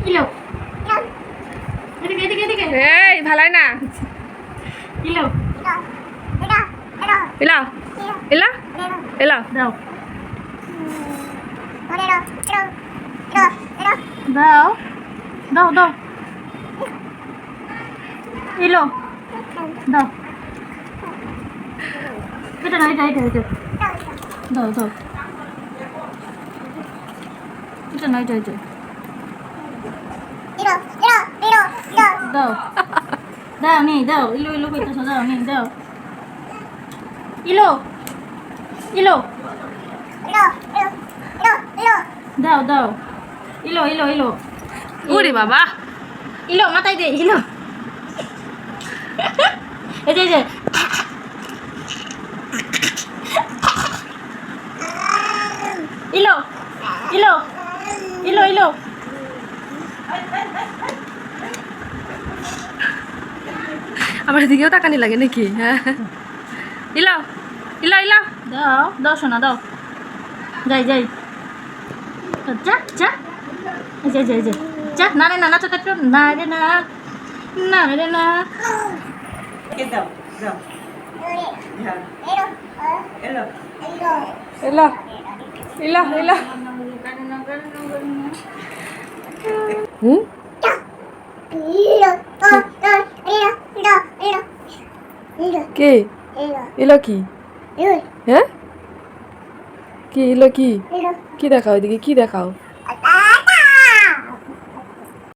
Elo এদিকে এদিকে এদিকে এই ভালাই না ইলো এলা এলা এলা দাও দাও দাও দাও ইলো দাও এটা না এটা এটা এটা দাও দাও এটা না এটা এটা দাও দাও নি দাও ইলো ইলো কইতাছো দাও নি দাও ইলো ইলো দাও দাও ইলো ইলো ইলো ওরে বাবা ইলো মাথায় দে ইলো এই যে ইলো ইলো ইলো ইলো আমার দিকেও তাকানি লাগে নাকি হ্যাঁ ইলা ইলা ইলা দাও দাও শোনা দাও যাই যাই যা যা যাই যাই যাই যা না রে না না তো না রে না না রে না এলা ইলা ইলা হুম কে এলো কি হ্যাঁ কি এলো কি কি দেখাও এদিকে কি দেখাও